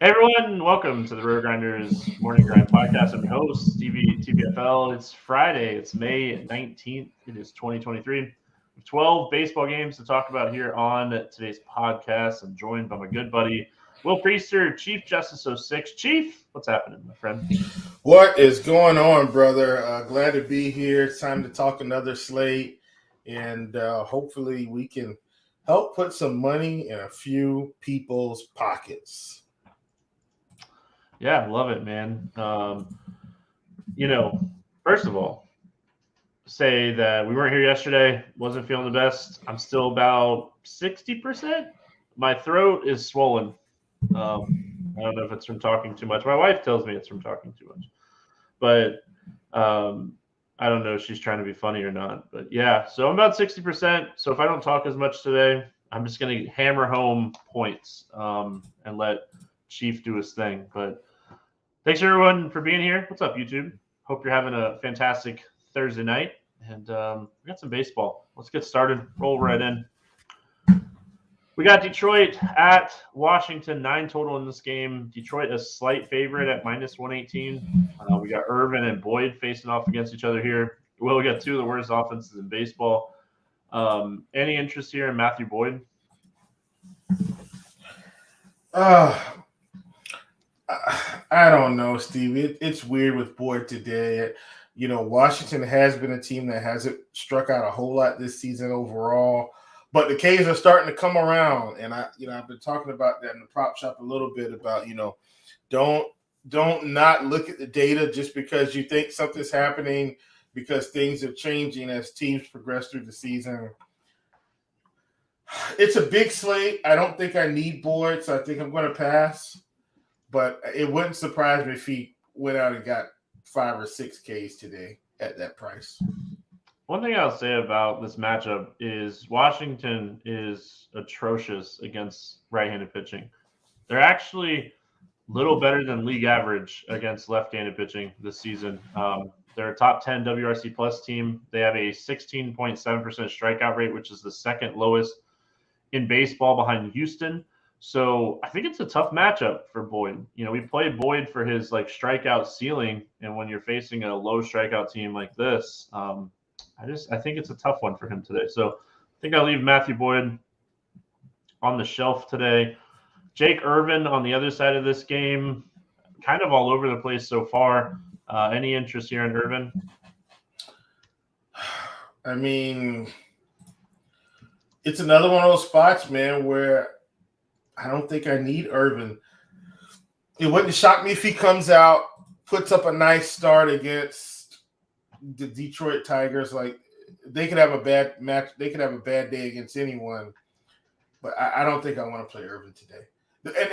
Hey everyone, welcome to the RotoGrinders Morning Grind Podcast. I'm your host, Stevietpfl. It's Friday. It's May 19th. It is 2023. We have 12 baseball games to talk about here on today's podcast. I'm joined by my good buddy, Will Priester, ChiefJustice06. Chief, what's happening, my friend? What is going on, brother? Glad to be here. It's time to talk another slate, and hopefully we can help put some money in a few people's pockets. Yeah, love it, man. First of all, say that we weren't here yesterday, wasn't feeling the best. I'm still about 60%. My throat is swollen. I don't know if it's from talking too much. My wife tells me it's from talking too much. But I don't know if she's trying to be funny or not. But yeah, so I'm about 60%. So if I don't talk as much today, I'm just going to hammer home points and let Chief do his thing. But thanks everyone for being here. What's up, YouTube? Hope you're having a fantastic Thursday night. And we got some baseball. Let's get started. Roll right in. We got Detroit at Washington, 9 total in this game. Detroit a slight favorite at minus 118. We got Irvin and Boyd facing off against each other here. Well, we got two of the worst offenses in baseball. Any interest here in Matthew Boyd? I don't know, Steve. It's weird with Boyd today. You know, Washington has been a team that hasn't struck out a whole lot this season overall. But the K's are starting to come around, and I've been talking about that in the prop shop a little bit about, don't not look at the data just because you think something's happening, because things are changing as teams progress through the season. It's a big slate. I don't think I need Boyd, so I think I'm going to pass. But it wouldn't surprise me if he went out and got 5 or 6 Ks today at that price. One thing I'll say about this matchup is Washington is atrocious against right-handed pitching. They're actually a little better than league average against left-handed pitching this season. They're a top 10 WRC plus team. They have a 16.7% strikeout rate, which is the second lowest in baseball behind Houston. So I think it's a tough matchup for Boyd. We played Boyd for his strikeout ceiling, and when you're facing a low strikeout team like this, I think it's a tough one for him today. So I think I'll leave Matthew Boyd on the shelf today. Jake Irvin on the other side of this game, kind of all over the place so far. Any interest here in Irvin? I mean, it's another one of those spots, man, where I don't think I need Irvin. It wouldn't shock me if he comes out, puts up a nice start against the Detroit Tigers. Like, they could have a bad match. They could have a bad day against anyone. But I don't think I want to play Irvin today.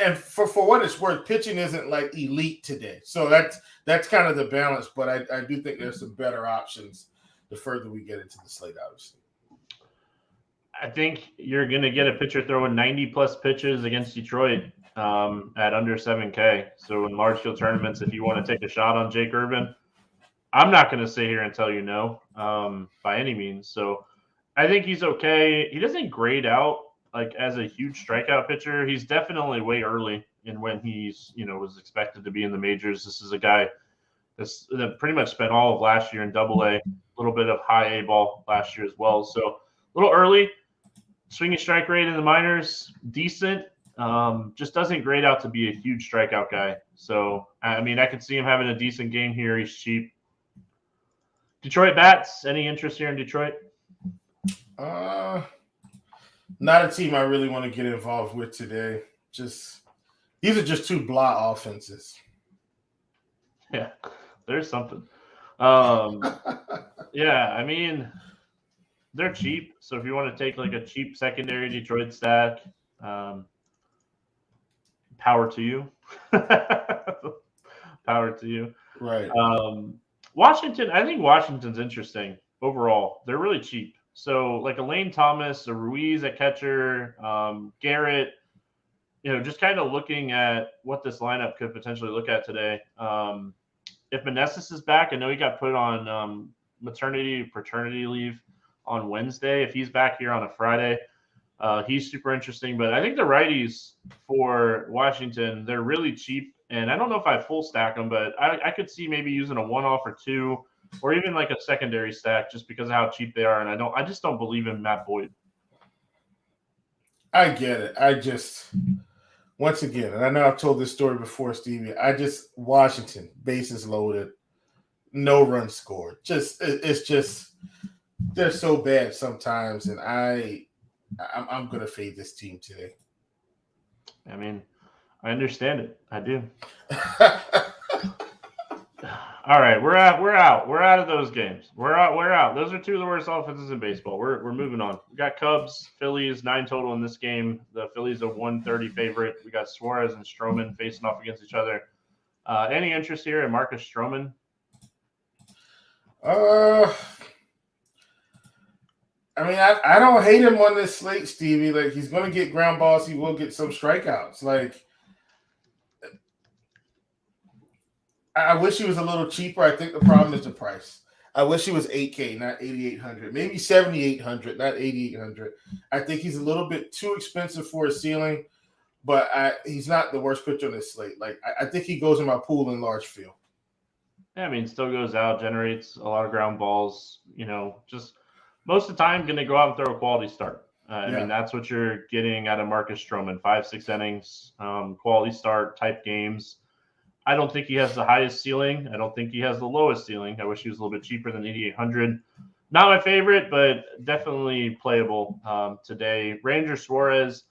And for what it's worth, pitching isn't like elite today. So that's kind of the balance. But I do think there's some better options the further we get into the slate, obviously. I think you're going to get a pitcher throwing 90-plus pitches against Detroit at under 7K. So in large field tournaments, if you want to take a shot on Jake Irvin, I'm not going to sit here and tell you no by any means. So I think he's okay. He doesn't grade out as a huge strikeout pitcher. He's definitely way early in when he's was expected to be in the majors. This is a guy that pretty much spent all of last year in Double-A, a little bit of high A ball last year as well. So a little early. Swinging strike rate in the minors, decent. Just doesn't grade out to be a huge strikeout guy. So, I mean, I could see him having a decent game here. He's cheap. Detroit bats, any interest here in Detroit? Not a team I really want to get involved with today. These are just two blah offenses. Yeah, there's something. Yeah, I mean, they're cheap. So if you want to take a cheap secondary Detroit stack, power to you. Power to you. Right. Washington, I think Washington's interesting overall. They're really cheap. So a Lane Thomas, a Ruiz at catcher, Garrett, just kind of looking at what this lineup could potentially look at today. If Meneses is back, I know he got put on paternity leave on Wednesday. If he's back here on a Friday, He's super interesting. But I think the righties for Washington, they're really cheap. And I don't know if I full stack them, but I could see maybe using a one-off or two, or even like a secondary stack just because of how cheap they are. And I just don't believe in Matt Boyd. I get it. Once again, and I know I've told this story before, Stevie, Washington, bases loaded, no run scored. It's just they're so bad sometimes, and I'm gonna fade this team today. I mean, I understand it. I do. All right, we're out. We're out of those games. We're out. Those are two of the worst offenses in baseball. We're moving on. We got Cubs, Phillies, 9 total in this game. The Phillies are 130 favorite. We got Suarez and Stroman facing off against each other. Any interest here in Marcus Stroman? I mean, I don't hate him on this slate, Stevie. Like, he's going to get ground balls. He will get some strikeouts. Like, I wish he was a little cheaper. I think the problem is the price. I wish he was $8K, not $8,800. Maybe $7,800, not $8,800. I think he's a little bit too expensive for a ceiling, but he's not the worst pitcher on this slate. Like, I think he goes in my pool in large field. Yeah, I mean, still goes out, generates a lot of ground balls. Just most of the time going to go out and throw a quality start. I mean, that's what you're getting out of Marcus Stroman. 5-6 innings, quality start type games. I don't think he has the highest ceiling. I don't think he has the lowest ceiling. I wish he was a little bit cheaper than 8,800. Not my favorite, but definitely playable today. Ranger Suarez,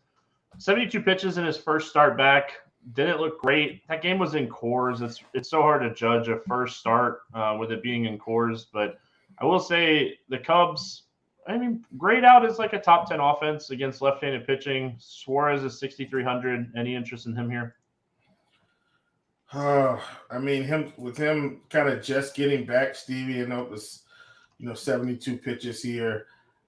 72 pitches in his first start back. Didn't look great. That game was in Coors. It's so hard to judge a first start with it being in Coors. But I will say the Cubs, I mean, grade out is like a top 10 offense against left-handed pitching. Suarez is 6,300. Any interest in him here? I mean, him kind of just getting back, Stevie, and it was 72 pitches here.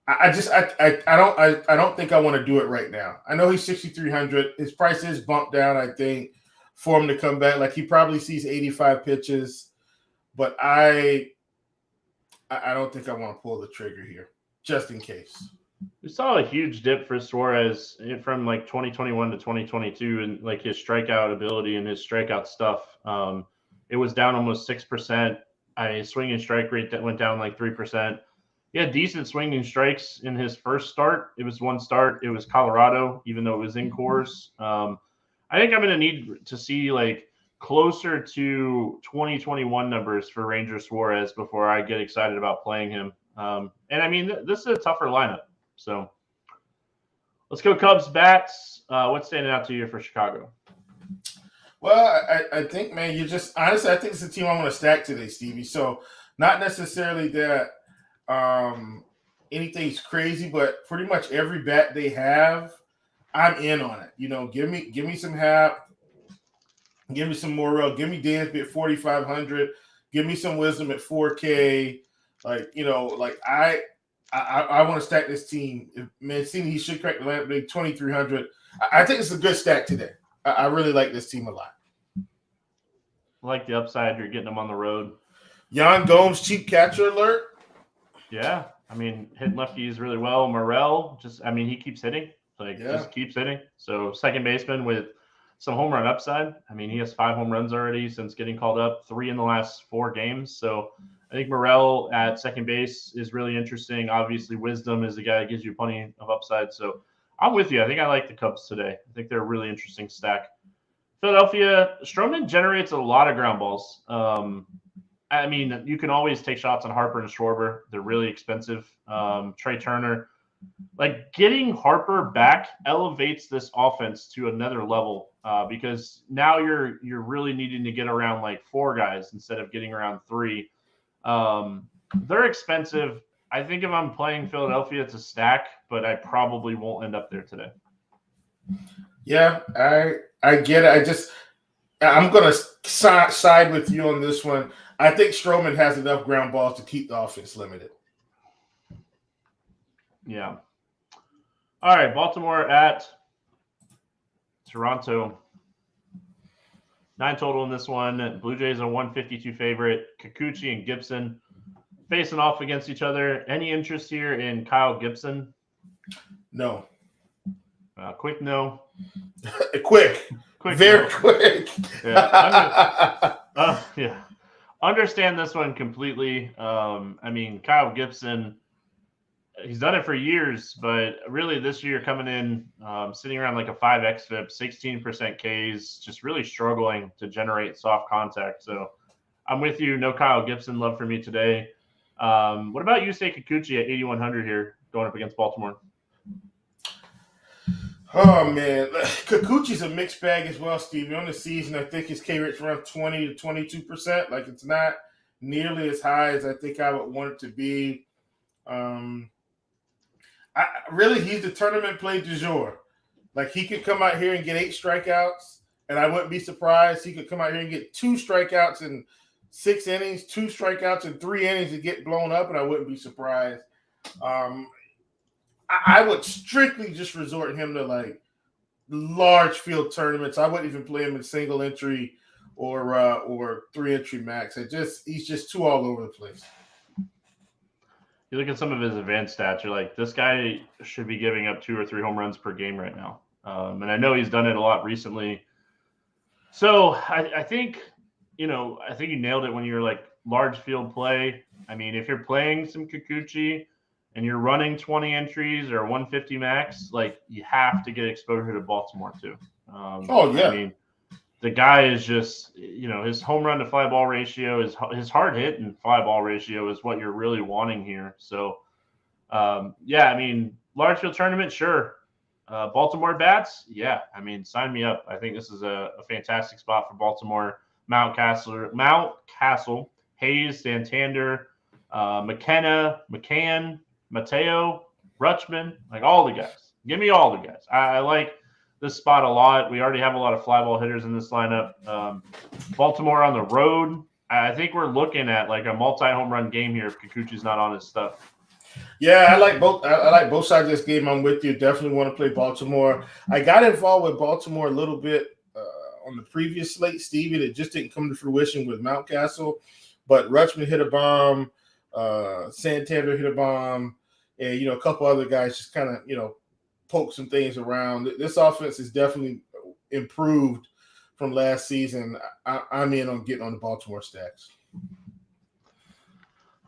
I don't think I want to do it right now. I know he's 6,300. His price is bumped down, I think, for him to come back. Like, he probably sees 85 pitches, but I don't think I want to pull the trigger here, just in case. We saw a huge dip for Suarez from like 2021 to 2022, and like his strikeout ability and his strikeout stuff. It was down almost 6%. His swinging strike rate that went down like 3%. He had decent swinging strikes in his first start. It was one start. It was Colorado, even though it was in Coors. I think I'm going to need to see like closer to 2021 numbers for Ranger Suarez before I get excited about playing him. And I mean, this is a tougher lineup. So let's go Cubs bats. What's standing out to you for Chicago? Well, I think, man, honestly, I think it's a team I want to stack today, Stevie. So not necessarily that anything's crazy, but pretty much every bat they have, I'm in on it. Give me some Hap, give me some Morrell, give me Dansby at 4,500, give me some Wisdom at 4K. I want to stack this team. Mancini, he should crack the lamp big 2,300. I think it's a good stack today. I really like this team a lot. I like the upside. You're getting them on the road. Yan Gomes, cheap catcher alert. Yeah. I mean, hitting lefties really well. Morrell, he keeps hitting. Just keeps hitting. So second baseman with some home run upside. I mean, he has 5 home runs already since getting called up, 3 in the last 4 games. So I think Morrell at second base is really interesting. Obviously, Wisdom is a guy that gives you plenty of upside. So I'm with you. I think I like the Cubs today. I think they're a really interesting stack. Philadelphia, Stroman generates a lot of ground balls. I mean, you can always take shots on Harper and Schwarber. They're really expensive. Trey Turner. Like, getting Harper back elevates this offense to another level because now you're really needing to get around like 4 guys instead of getting around 3. They're expensive. I think if I'm playing Philadelphia, it's a stack, but I probably won't end up there today. Yeah, I get it. I'm going to side with you on this one. I think Stroman has enough ground balls to keep the offense limited. Yeah. All right, Baltimore at Toronto. 9 total in this one. Blue Jays are 152 favorite. Kikuchi and Gibson facing off against each other. Any interest here in Kyle Gibson? No. Quick no. Quick. Very no. quick. Yeah. Understand this one completely. I mean, Kyle Gibson, he's done it for years, but really this year coming in, sitting around like a 5x FIP, 16% Ks, just really struggling to generate soft contact. So I'm with you. No Kyle Gibson love for me today. What about Yusei Kikuchi at 8,100 here going up against Baltimore? Oh, man. Kikuchi's a mixed bag as well, Stevie. On the season, I think his K rate's around 20 to 22%. Like, it's not nearly as high as I think I would want it to be. Really, he's the tournament play du jour. Like, he could come out here and get 8 strikeouts, and I wouldn't be surprised. He could come out here and get 2 strikeouts in 6 innings, 2 strikeouts in 3 innings and get blown up, and I wouldn't be surprised. I would strictly just resort him to like large field tournaments. I wouldn't even play him in single entry or 3 entry max. He's just too all over the place. You look at some of his advanced stats, you're like, this guy should be giving up 2 or 3 home runs per game right now. And I know he's done it a lot recently. So I think you nailed it when you're like large field play. I mean, if you're playing some Kikuchi and you're running 20 entries or 150 max, like you have to get exposure to Baltimore too. Oh, yeah. I mean, the guy is just, his home run to fly ball ratio, his hard hit and fly ball ratio is what you're really wanting here. So, I mean, large field tournament, sure. Baltimore bats, yeah. I mean, sign me up. I think this is a fantastic spot for Baltimore. Mountcastle, Hayes, Santander, McKenna, McCann, Mateo, Rutschman, like all the guys. Give me all the guys. I like this spot a lot. We already have a lot of fly ball hitters in this lineup. Baltimore on the road, I think we're looking at like a multi-home run game here if Kikuchi's not on his stuff. Yeah, I like both. I like both sides of this game. I'm with you. Definitely want to play Baltimore. I got involved with Baltimore a little bit on the previous slate, Stevie. That just didn't come to fruition with Mountcastle, but Rutschman hit a bomb. Santander hit a bomb, and a couple other guys just kind of poke some things around. This offense is definitely improved from last season. I'm in on getting on the Baltimore stacks.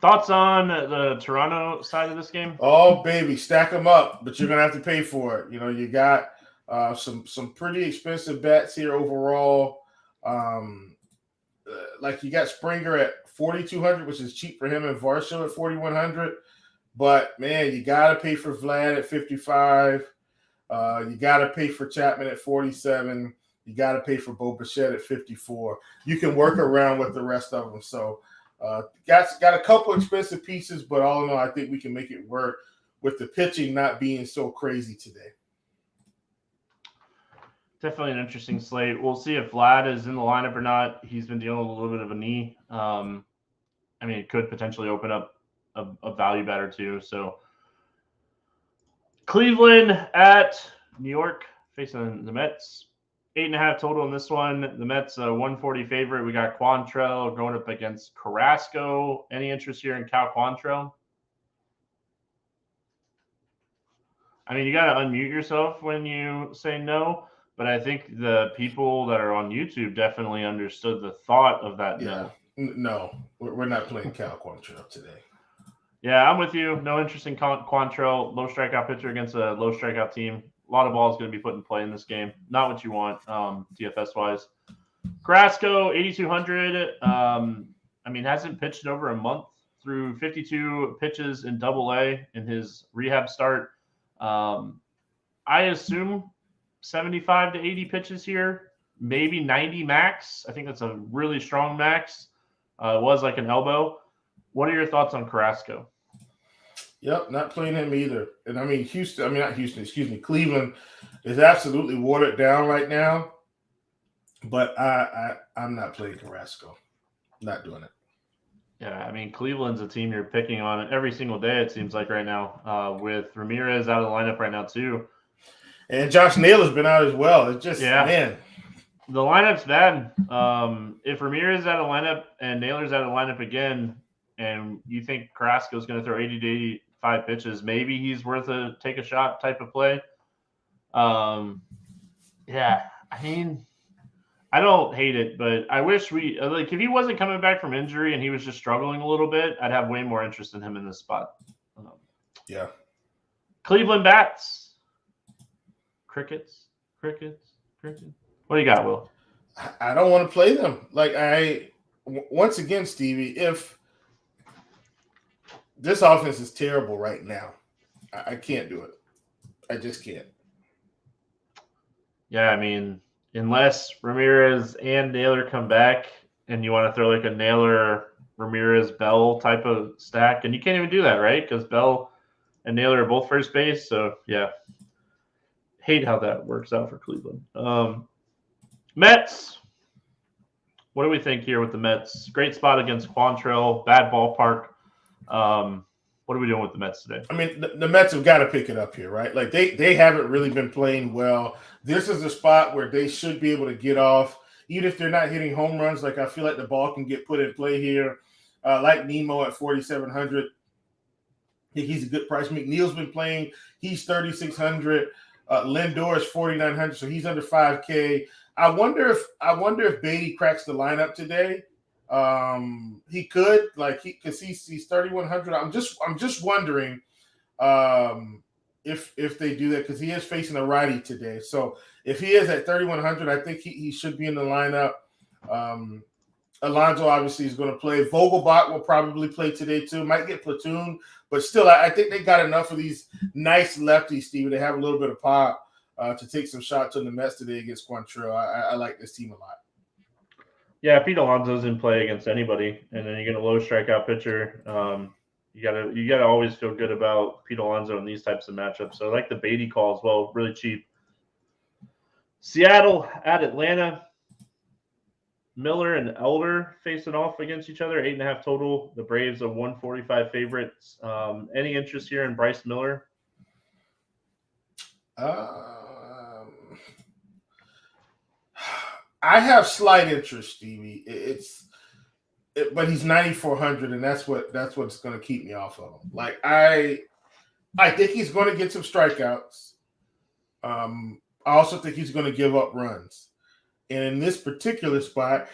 Thoughts on the Toronto side of this game? Oh, baby, stack them up, but you're gonna have to pay for it. You got some pretty expensive bats here overall. Like you got Springer at 4,200, which is cheap for him, and Varsho at 4,100. But man, you gotta pay for Vlad at 55. You gotta pay for Chapman at 47. You gotta pay for Bo Bichette at 54. You can work around with the rest of them. So got a couple expensive pieces, but all in all, I think we can make it work with the pitching not being so crazy today. Definitely an interesting slate. We'll see if Vlad is in the lineup or not. He's been dealing with a little bit of a knee. I mean, it could potentially open up a value bet or two. So Cleveland at New York facing the Mets. 8.5 total in this one. The Mets 140 favorite. We got Quantrill going up against Carrasco. Any interest here in Cal Quantrill? I mean, you got to unmute yourself when you say no, but I think the people that are on YouTube definitely understood the thought of that no. No, we're not playing Cal Quantrill today. Yeah, I'm with you. No interest in Quantrill. Low strikeout pitcher against a low strikeout team. A lot of balls going to be put in play in this game. Not what you want, DFS-wise. Carrasco, 8,200. I mean, hasn't pitched in over a month through 52 pitches in Double-A in his rehab start. I assume 75 to 80 pitches here, maybe 90 max. I think that's a really strong max. It was like an elbow. What are your thoughts on Carrasco? Yep, not playing him either. And I mean, Cleveland is absolutely watered down right now. But I'm not playing Carrasco. Not doing it. Yeah, I mean, Cleveland's a team you're picking on every single day, it seems like right now, with Ramirez out of the lineup right now, too. And Josh Naylor's been out as well. It's just, man. The lineup's bad. If Ramirez is out of the lineup and Naylor's out of the lineup again, and you think Carrasco's going to throw 80 to 85 pitches, maybe he's worth a take a shot type of play. Yeah, I mean, I don't hate it, but I wish we like if he wasn't coming back from injury and he was just struggling a little bit, I'd have way more interest in him in this spot. Yeah. Cleveland bats, crickets. What do you got, Will? I don't want to play them. Once again, Stevie, if this offense is terrible right now, I can't do it. I just can't. Yeah, I mean, unless Ramirez and Naylor come back and you want to throw like a Naylor, Ramirez, Bell type of stack, and you can't even do that, right? Because Bell and Naylor are both first base. So, yeah, hate how that works out for Cleveland. Mets. What do we think here with the Mets? Great spot against Quantrill, bad ballpark. What are we doing with the Mets today? I mean, the Mets have got to pick it up here, right? Like they haven't really been playing well. This is a spot where they should be able to get off, even if they're not hitting home runs. Like I feel like the ball can get put in play here. Like Nemo at 4,700. I think he's a good price. McNeil's been playing. He's 3,600. Lindor is 4,900, so he's under 5K. I wonder if Beatty cracks the lineup today. He could, because he's 3,100. I'm just wondering if they do that, because he is facing a righty today. So if he is at 3,100, I think he should be in the lineup. Alonso obviously is going to play. Vogelbach will probably play today too. Might get platoon, but still, I think they got enough of these nice lefties, Steve. They have a little bit of pop to take some shots on the Mets today against Quantrill. I like this team a lot. Yeah, Pete Alonso's in play against anybody, and then you get a low strikeout pitcher. You gotta always feel good about Pete Alonso in these types of matchups. So I like the Beatty call as well, really cheap. Seattle at Atlanta. Miller and Elder facing off against each other, 8.5 total. The Braves are 145 favorites. Any interest here in Bryce Miller? I have slight interest, Stevie. But he's 9,400, and that's what's going to keep me off of him. Like I think he's going to get some strikeouts. I also think he's going to give up runs. And in this particular spot,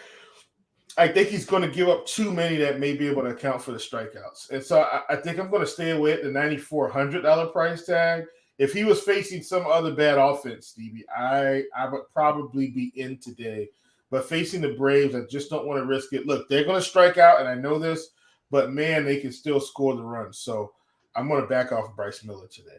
I think he's going to give up too many that may be able to account for the strikeouts. And so I think I'm going to stay away at the $9,400 price tag. If he was facing some other bad offense, Stevie, I would probably be in today. But facing the Braves, I just don't want to risk it. Look, they're going to strike out, and I know this, but, man, they can still score the runs. So I'm going to back off Bryce Miller today.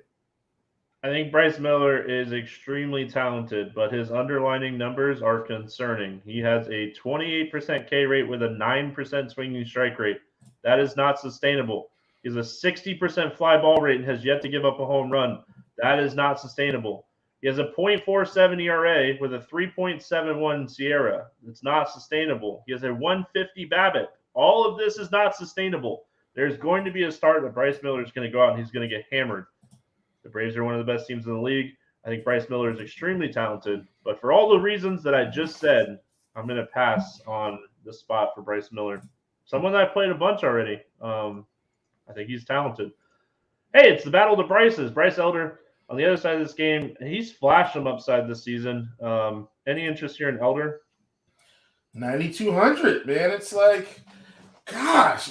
I think Bryce Miller is extremely talented, but his underlying numbers are concerning. He has a 28% K rate with a 9% swinging strike rate. That is not sustainable. He has a 60% fly ball rate and has yet to give up a home run. That is not sustainable. He has a .47 ERA with a 3.71 Sierra. It's not sustainable. He has a 150 BABIP. All of this is not sustainable. There's going to be a start that Bryce Miller is going to go out and he's going to get hammered. The Braves are one of the best teams in the league. I think Bryce Miller is extremely talented. But for all the reasons that I just said, I'm going to pass on the spot for Bryce Miller. Someone that I played a bunch already. I think he's talented. Hey, it's the battle of the Bryces. Bryce Elder on the other side of this game. He's flashed some upside this season. Any interest here in Elder? 9,200, man. It's like, gosh,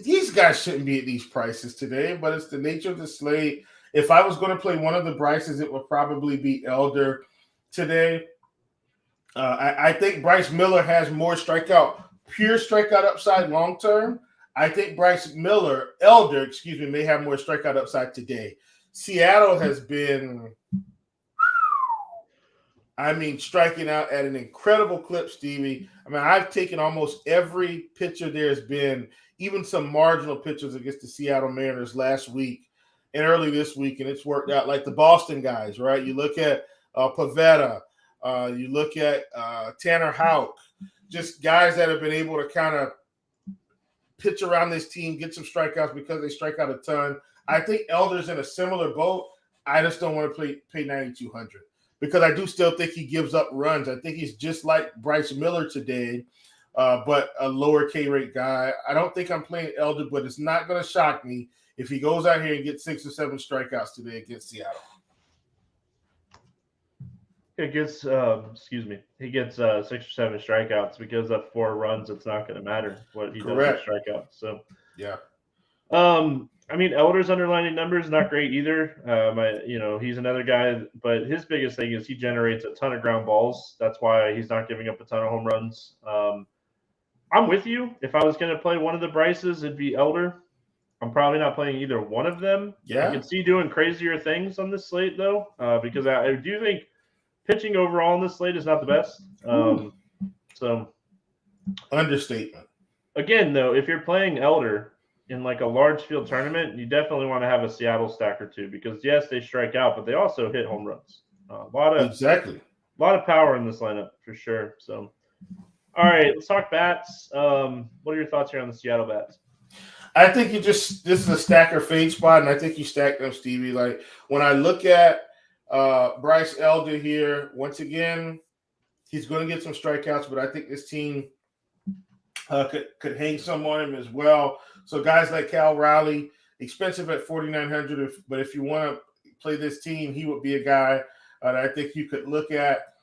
these guys shouldn't be at these prices today, but it's the nature of the slate. If I was going to play one of the Bryces, it would probably be Elder today. I think Bryce Miller has more pure strikeout upside long term. I think Elder, may have more strikeout upside today. Seattle has been, striking out at an incredible clip, Stevie. I've taken almost every pitcher there's been, even some marginal pitchers against the Seattle Mariners last week and early this week, and it's worked out. Like the Boston guys, right? You look at Pavetta, you look at Tanner Houck, just guys that have been able to kind of pitch around this team, get some strikeouts because they strike out a ton. I think Elder's in a similar boat. I just don't want to pay 9,200 because I do still think he gives up runs. I think he's just like Bryce Miller today, but a lower K rate guy. I don't think I'm playing Elder, but it's not going to shock me if he goes out here and gets 6 or 7 strikeouts today against Seattle. He gets he gets 6 or 7 strikeouts. Because of 4 runs, it's not going to matter what he does with Correct. strikeouts. So Yeah. I mean, Elder's underlining numbers not great either. He's another guy, but his biggest thing is he generates a ton of ground balls. That's why he's not giving up a ton of home runs. I'm with you. If I was going to play one of the Bryces, it'd be Elder. I'm probably not playing either one of them. Yeah. I can see doing crazier things on this slate, though, because I do think pitching overall on this slate is not the best. So, understatement. Again, though, if you're playing Elder in like a large field tournament, you definitely want to have a Seattle stack or two because, yes, they strike out, but they also hit home runs. A lot of power in this lineup for sure. So, all right, let's talk bats. What are your thoughts here on the Seattle bats? I think this is a stack or fade spot, and I think you stack them, Stevie. Like when I look at Bryce Elder here, once again, he's going to get some strikeouts, but I think this team could hang some on him as well. So guys like Cal Raleigh, expensive at 4,900, but if you want to play this team, he would be a guy that I think you could look at.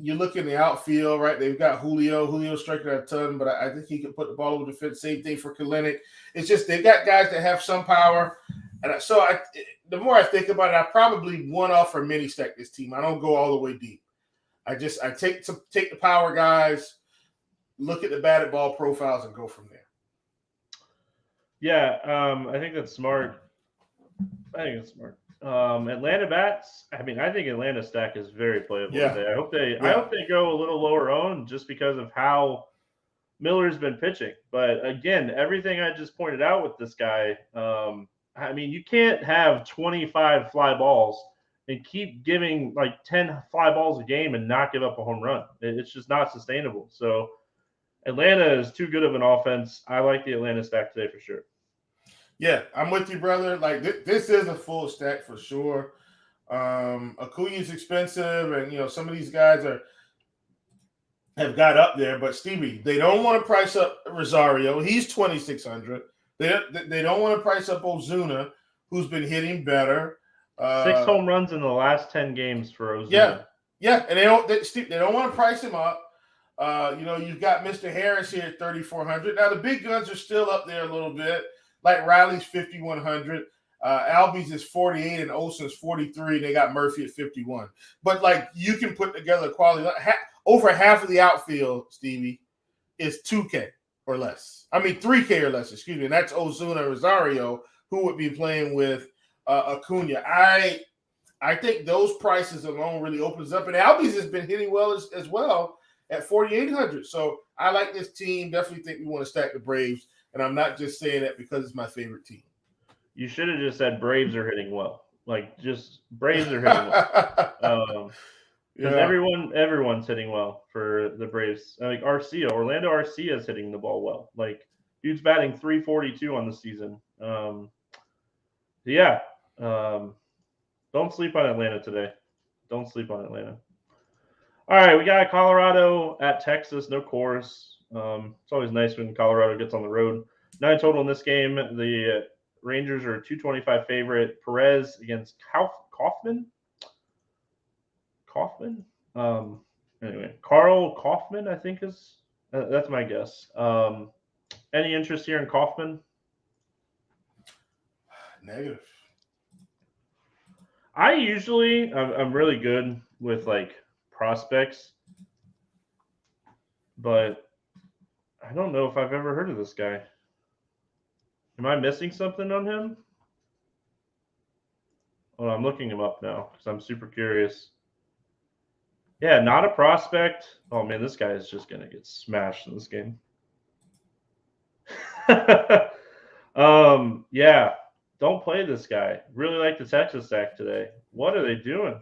You look in the outfield, right? They've got Julio. Julio's striking a ton, but I think he can put the ball over the fence. Same thing for Kalenic. It's just they got guys that have some power. And the more I think about it, I probably one-off or mini stack this team. I don't go all the way deep. I take the power guys, look at the batted ball profiles, and go from there. Yeah, I think that's smart. Atlanta bats. I mean, I think Atlanta stack is very playable today. I hope they go a little lower owned just because of how Miller's been pitching. But again, everything I just pointed out with this guy. I mean, you can't have 25 fly balls and keep giving like 10 fly balls a game and not give up a home run. It's just not sustainable. So Atlanta is too good of an offense. I like the Atlanta stack today for sure. Yeah, I'm with you, brother. Like this is a full stack for sure. Acuna's expensive, and some of these guys have got up there. But Stevie, they don't want to price up Rosario. He's 2,600. They don't want to price up Ozuna, who's been hitting better. 6 home runs in the last 10 games for Ozuna. Yeah, and they don't want to price him up. You've got Mr. Harris here at 3,400. Now the big guns are still up there a little bit. Like Riley's 5,100, Albies is 48, and Olsen's 43. They got Murphy at 51. But like you can put together quality. Over half of the outfield, Stevie, is 2K or less. I mean 3K or less. Excuse me. And that's Ozuna Rosario, who would be playing with Acuna. I think those prices alone really opens up. And Albies has been hitting well as well at 4,800. So I like this team. Definitely think we want to stack the Braves. And I'm not just saying that because it's my favorite team. You should have just said Braves are hitting well. Like, just Braves are hitting well. Because everyone's hitting well for the Braves. Like Orlando Arcia is hitting the ball well. Like, dude's batting 342 on the season. Don't sleep on Atlanta today. Don't sleep on Atlanta. All right, we got Colorado at Texas. No Coors. It's always nice when Colorado gets on the road. 9 total in this game. The Rangers are a 225 favorite. Perez against Kaufman. Anyway, Carl Kaufman, I think is that's my guess. Any interest here in Kaufman? Negative. I'm really good with like prospects, but I don't know if I've ever heard of this guy. Am I missing something on him? Well, I'm looking him up now because I'm super curious. Yeah, not a prospect. Oh, man, this guy is just going to get smashed in this game. Yeah, don't play this guy. Really like the Texas stack today. What are they doing?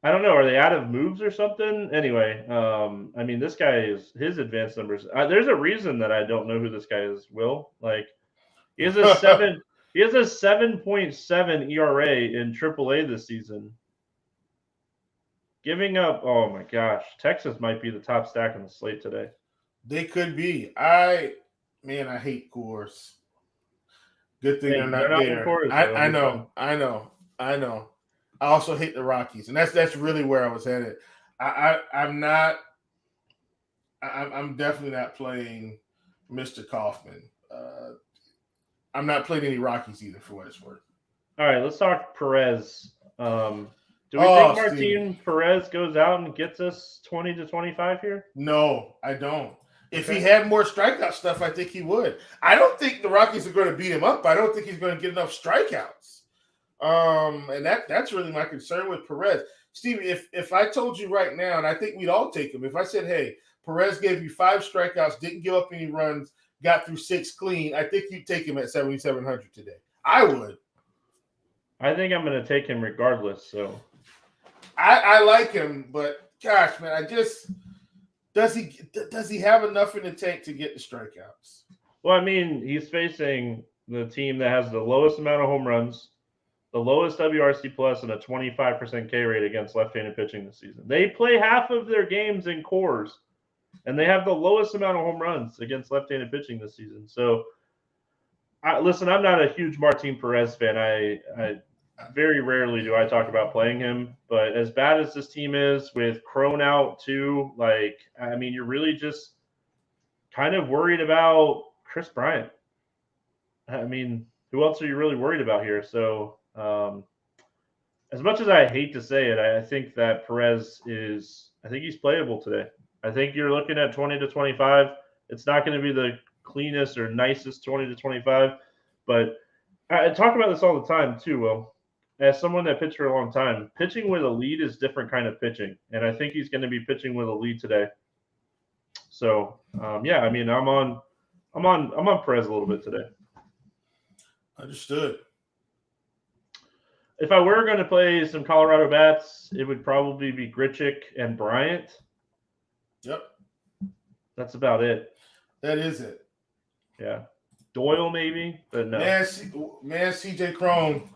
I don't know. Are they out of moves or something? Anyway, I mean, this guy his advanced numbers. There's a reason that I don't know who this guy is. Will, like, he has a 7. He has a 7.7 ERA in AAA this season. Giving up. Oh my gosh, Texas might be the top stack on the slate today. They could be. I hate Coors. Good thing they're not there. Coors, I know. I know. I also hate the Rockies, and that's really where I was headed. I'm definitely not playing Mr. Kaufman. I'm not playing any Rockies either, for what it's worth. All right, let's talk Perez. Do we think Martin Perez goes out and gets us 20 to 25 here? No, I don't. If he had more strikeout stuff, I think he would. I don't think the Rockies are going to beat him up. I don't think he's going to get enough strikeouts. And that's really my concern with Perez. Steve, if I told you right now, and I think we'd all take him, if I said, hey, Perez gave you 5 strikeouts, didn't give up any runs, got through 6 clean, I think you'd take him at 7,700 today. I would. I think I'm going to take him regardless. So I like him, but gosh, man, does he have enough in the tank to get the strikeouts? Well, I mean, he's facing the team that has the lowest amount of home runs, the lowest WRC plus, and a 25% K rate against left-handed pitching this season. They play half of their games in cores, and they have the lowest amount of home runs against left-handed pitching this season. So, listen, I'm not a huge Martin Perez fan. I very rarely do I talk about playing him, but as bad as this team is with Crone out too, I mean, you're really just kind of worried about Chris Bryant. I mean, who else are you really worried about here? So, as much as I hate to say it, I think that Perez I think he's playable today. I think you're looking at 20 to 25. It's not going to be the cleanest or nicest 20 to 25, but I talk about this all the time too, Will. As someone that pitched for a long time, pitching with a lead is different kind of pitching, and I think he's going to be pitching with a lead today. So, yeah, I mean, I'm on Perez a little bit today. Understood. If I were going to play some Colorado bats, it would probably be Grichuk and Bryant. Yep. That's about it. That is it. Yeah. Doyle maybe, but no. Man, CJ Crone,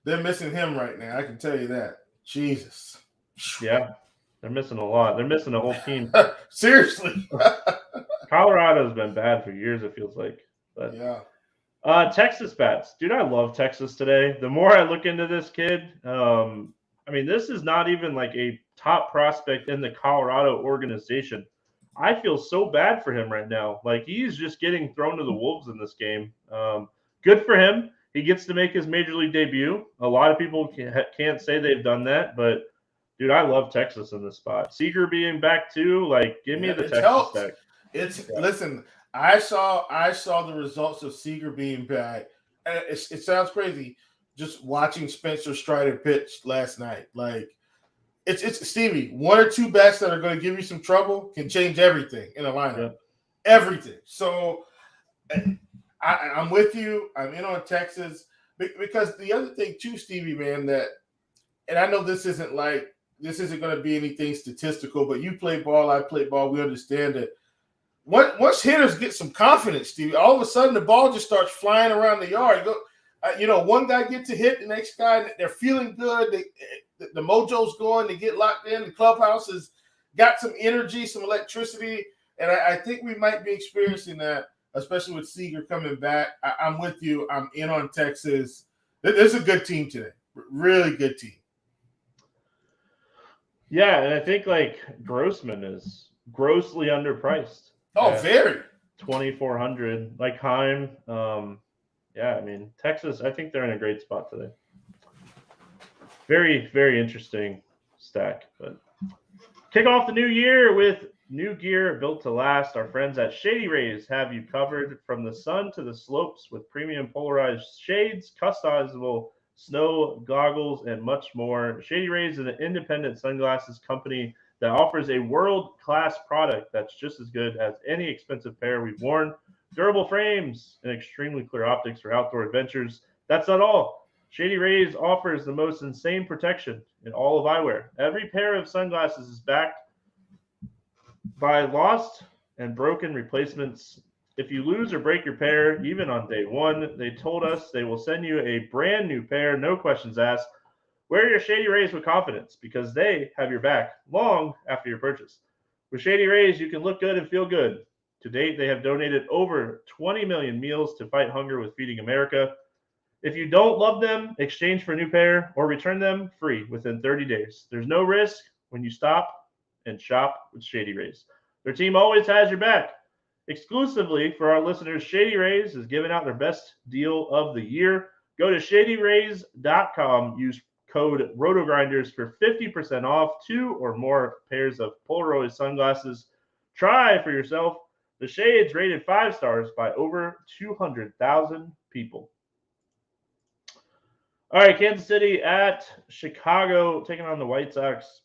they're missing him right now. I can tell you that. Jesus. Yeah. They're missing a lot. They're missing a whole team. Seriously. Colorado's been bad for years, it feels like. But yeah. Texas bats. Dude, I love Texas today. The more I look into this kid, I mean, this is not even like a top prospect in the Colorado organization. I feel so bad for him right now. Like, he's just getting thrown to the wolves in this game. Good for him. He gets to make his major league debut. A lot of people can't say they've done that, but dude, I love Texas in this spot. Seager being back too, like, give me the Texas stack. Listen, I saw the results of Seager being back. It sounds crazy just watching Spencer Strider pitch last night. Like, it's Stevie, 1 or 2 bats that are going to give you some trouble can change everything in a lineup. Yeah. Everything. So I'm with you. I'm in on Texas because the other thing too, Stevie, man, and I know this isn't going to be anything statistical, but you play ball, I play ball. We understand it. Once hitters get some confidence, Stevie, all of a sudden the ball just starts flying around the yard. One guy gets a hit, the next guy, they're feeling good. The mojo's going, they get locked in. The clubhouse has got some energy, some electricity, and I think we might be experiencing that, especially with Seager coming back. I'm with you. I'm in on Texas. There's a good team today, really good team. Yeah, and I think Grossman is grossly underpriced. Oh, very. 2,400. Like Heim. Yeah, I mean, Texas, I think they're in a great spot today. Very, very interesting stack. But kick off the new year with new gear built to last. Our friends at Shady Rays have you covered from the sun to the slopes with premium polarized shades, customizable snow goggles, and much more. Shady Rays is an independent sunglasses company that offers a world-class product that's just as good as any expensive pair we've worn. Durable frames and extremely clear optics for outdoor adventures. That's not all. Shady Rays offers the most insane protection in all of eyewear. Every pair of sunglasses is backed by lost and broken replacements. If you lose or break your pair, even on day one, they told us they will send you a brand new pair, no questions asked. Wear your Shady Rays with confidence because they have your back long after your purchase. With Shady Rays, you can look good and feel good. To date, they have donated over 20 million meals to fight hunger with Feeding America. If you don't love them, exchange for a new pair or return them free within 30 days. There's no risk when you stop and shop with Shady Rays. Their team always has your back. Exclusively for our listeners, Shady Rays is giving out their best deal of the year. Go to shadyrays.com. Use code RotoGrinders for 50% off 2 or more pairs of Polaroid sunglasses. Try for yourself. The Shades rated 5 stars by over 200,000 people. All right, Kansas City at Chicago taking on the White Sox.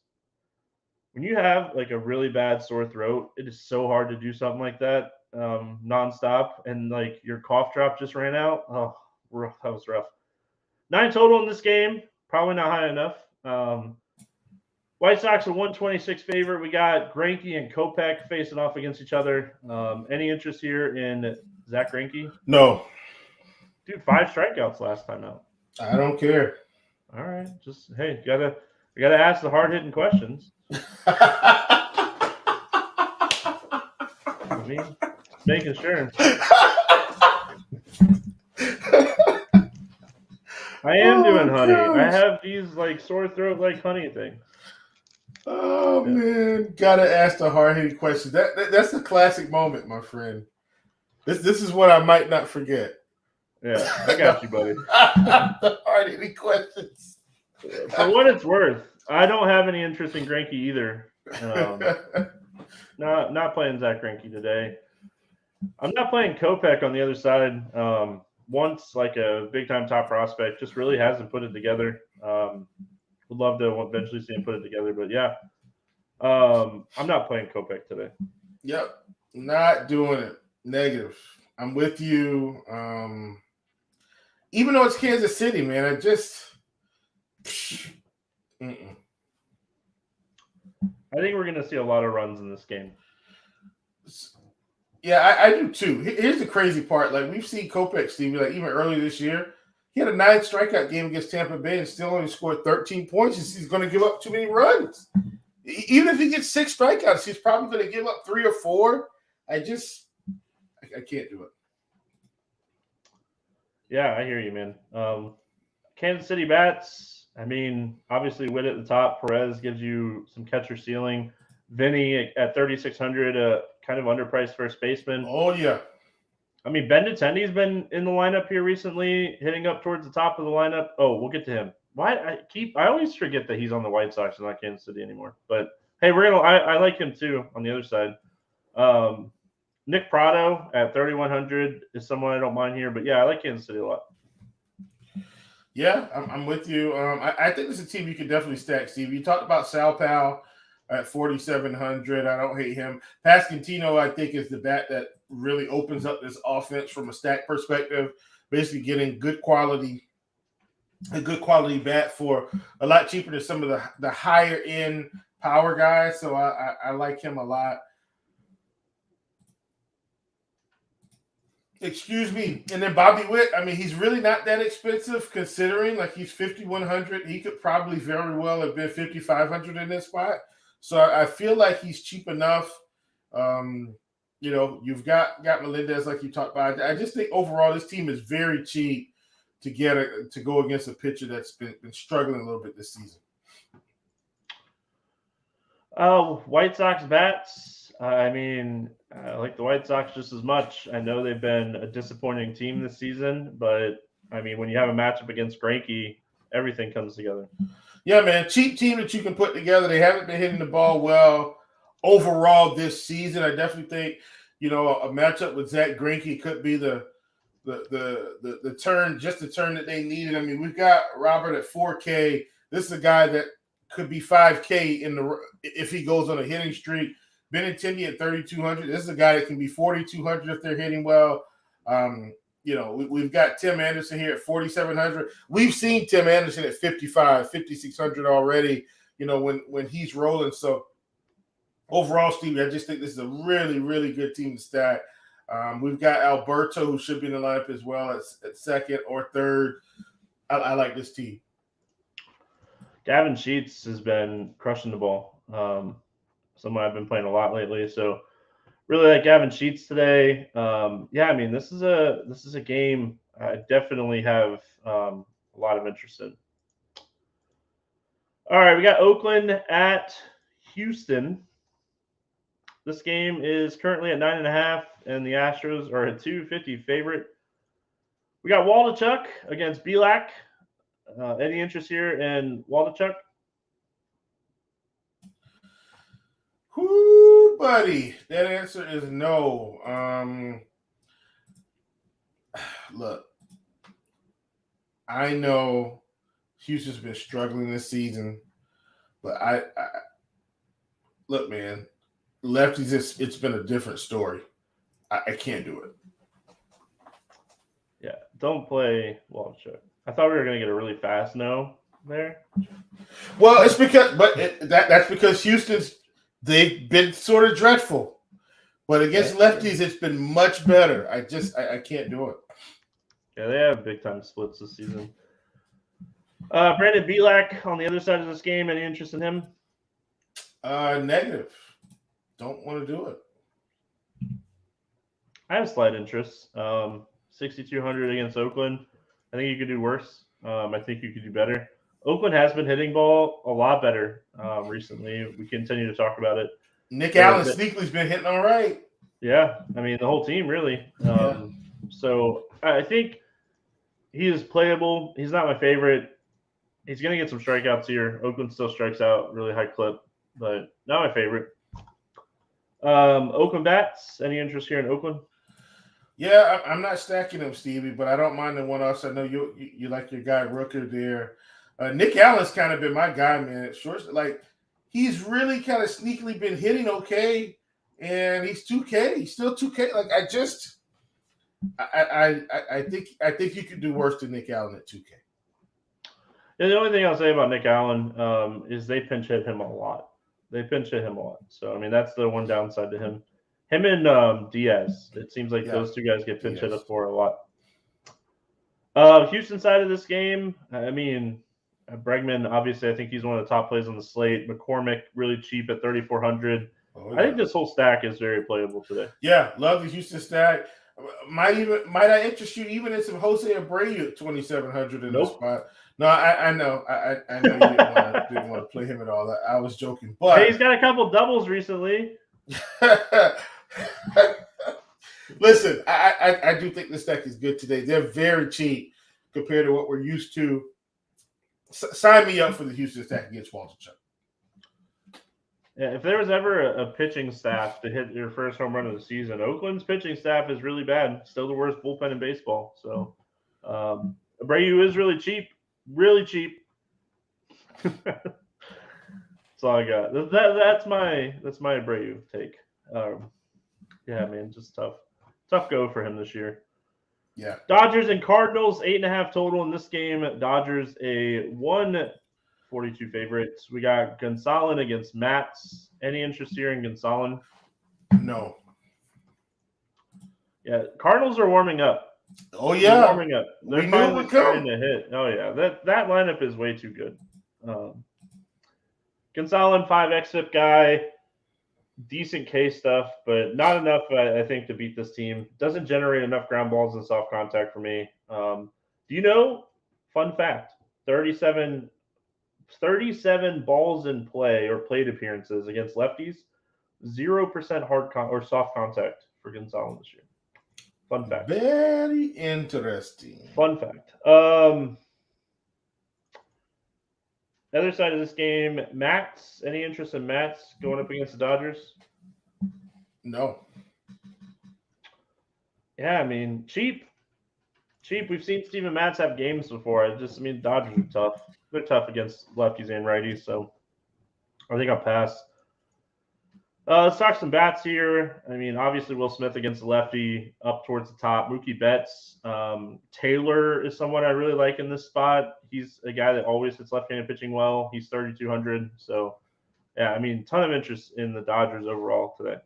When you have like a really bad sore throat, it is so hard to do something like that nonstop. And like your cough drop just ran out. Oh, that was rough. 9 total in this game. Probably not high enough. White Sox are 126 favorite. We got Greinke and Kopech facing off against each other. Any interest here in Zach Greinke? No. Dude, 5 strikeouts last time out. I don't care. All right, just hey, you gotta ask the hard hitting questions. I mean, making sure. I am doing honey. Gosh. I have these like sore throat like honey things. Oh man, gotta ask the hard hitting question. That's a classic moment, my friend. This is what I might not forget. Yeah, I got you, buddy. The hard hitting questions. For what it's worth, I don't have any interest in Greinke either. Not playing Zach Greinke today. I'm not playing Kopech on the other side. Once like a big time top prospect, just really hasn't put it together. Would love to eventually see him put it together, but yeah, I'm not playing Kopech today. Yep, not doing it. Negative. I'm with you. Even though it's Kansas City, man, I just. I think we're going to see a lot of runs in this game. Yeah, I do too. Here's the crazy part. Like, we've seen Kopech, Stevie, like even earlier this year, he had a 9 strikeout game against Tampa Bay and still only scored 13 points. He's going to give up too many runs. Even if he gets 6 strikeouts, he's probably going to give up 3 or 4. I can't do it. Yeah, I hear you, man. Kansas City bats. I mean, obviously, Witt at the top. Perez gives you some catcher ceiling. Vinny at 3,600, kind of underpriced first baseman. Oh, yeah. I mean, Benintendi's been in the lineup here recently, hitting up towards the top of the lineup. Oh, we'll get to him. I always forget that he's on the White Sox and not Kansas City anymore. But hey, I like him too on the other side. Nick Prado at 3,100 is someone I don't mind here, but yeah, I like Kansas City a lot. Yeah, I'm with you. I think it's a team you could definitely stack, Steve. You talked about Sal Pal at 4,700. I don't hate him. Pasquantino, I think, is the bat that really opens up this offense from a stack perspective. Basically, getting a good quality bat for a lot cheaper than some of the higher end power guys. So I like him a lot. Excuse me. And then Bobby Witt, I mean, he's really not that expensive considering like he's 5,100. He could probably very well have been 5,500 in this spot. So I feel like he's cheap enough. You've got Melendez like you talked about. I just think overall this team is very cheap to go against a pitcher that's been struggling a little bit this season. White Sox bats. I mean, I like the White Sox just as much. I know they've been a disappointing team this season, but I mean, when you have a matchup against Greinke, everything comes together. Yeah, man, cheap team that you can put together. They haven't been hitting the ball well overall this season. I definitely think, a matchup with Zach Greinke could be the turn, just the turn that they needed. I mean, we've got Robert at 4K. This is a guy that could be 5K if he goes on a hitting streak. Benintendi at 3,200. This is a guy that can be 4,200 if they're hitting well. We've got Tim Anderson here at 4,700. We've seen Tim Anderson at 5,600 already, when he's rolling. So overall, Stevie, I just think this is a really, really good team to stack. We've got Alberto, who should be in the lineup as well at second or third. I like this team. Gavin Sheets has been crushing the ball. Someone I've been playing a lot lately. So Really like Gavin Sheets today. Yeah, I mean this is a game I definitely have a lot of interest in. All right, we got Oakland at Houston. This game is currently at 9.5, and the Astros are a 250 favorite. We got Waldichuk against Belak. Any interest here in Waldichuk? Whoo, buddy. That answer is no. Look, I know Houston's been struggling this season, but I look, man, lefties, it's been a different story. I can't do it. Yeah, don't play Waldichuk. I thought we were going to get a really fast no there. Well, it's because, that's because they've been sort of dreadful, but against lefties, it's been much better. I can't do it. Yeah, they have big time splits this season. Brandon Belak on the other side of this game. Any interest in him? Negative. Don't want to do it. I have slight interest. 6,200 against Oakland. I think you could do worse. I think you could do better. Oakland has been hitting ball a lot better recently. We continue to talk about it. Nick Allen sneakily been hitting all right. Yeah, I mean the whole team really. So I think he is playable. He's not my favorite. He's going to get some strikeouts here. Oakland still strikes out really high clip, but not my favorite. Oakland bats. Any interest here in Oakland? Yeah, I'm not stacking them, Stevie, but I don't mind the one else. I know you like your guy Rooker there. Nick Allen's kind of been my guy, man. Short, like he's really kind of sneakily been hitting okay, and he's 2K. He's still 2K. Like I think you could do worse than Nick Allen at 2K. Yeah, the only thing I'll say about Nick Allen is they pinch hit him a lot. So I mean that's the one downside to him. Him and Diaz. It seems like those two guys get pinch hit up for a lot. Houston side of this game, I mean, Bregman, obviously, I think he's one of the top plays on the slate. McCormick, really cheap at 3,400. I think this whole stack is very playable today. Yeah, love the Houston stack. Might I interest you even in some Jose Abreu at 2,700 in this spot? No, I know. I know you didn't want to play him at all. I was joking, but hey, he's got a couple doubles recently. Listen, I do think this deck is good today. They're very cheap compared to what we're used to. Sign me up for the Houston stack against Waldichuk. Yeah, if there was ever a pitching staff to hit your first home run of the season, Oakland's pitching staff is really bad. Still the worst bullpen in baseball. So Abreu is really cheap. Really cheap. That's all I got. That's my Abreu take. Yeah, man, just tough go for him this year. Yeah. Dodgers and Cardinals, 8.5 total in this game. Dodgers a 142 favorites. We got Gonsolin against Mats. Any interest here in Gonsolin? No. Yeah, Cardinals are warming up. Oh yeah, they're warming up. They're finally starting to hit. Oh yeah, that lineup is way too good. Gonsolin, 5 xFIP guy, decent K stuff, but not enough, I think, to beat this team. Doesn't generate enough ground balls and soft contact for me. Do you know? Fun fact: 37 balls in play or plate appearances against lefties, 0% hard or soft contact for Gonsolin this year. Fun fact. Very interesting. Fun fact. Other side of this game, Mats. Any interest in Mats going up against the Dodgers? No. Yeah, I mean, cheap. We've seen Steven Matz have games before. Dodgers are tough. They're tough against lefties and righties, so I think I'll pass. Let's talk some bats here. I mean, obviously, Will Smith against the lefty up towards the top. Mookie Betts. Taylor is someone I really like in this spot. He's a guy that always hits left-handed pitching well. He's 3,200. So, yeah, I mean, ton of interest in the Dodgers overall today.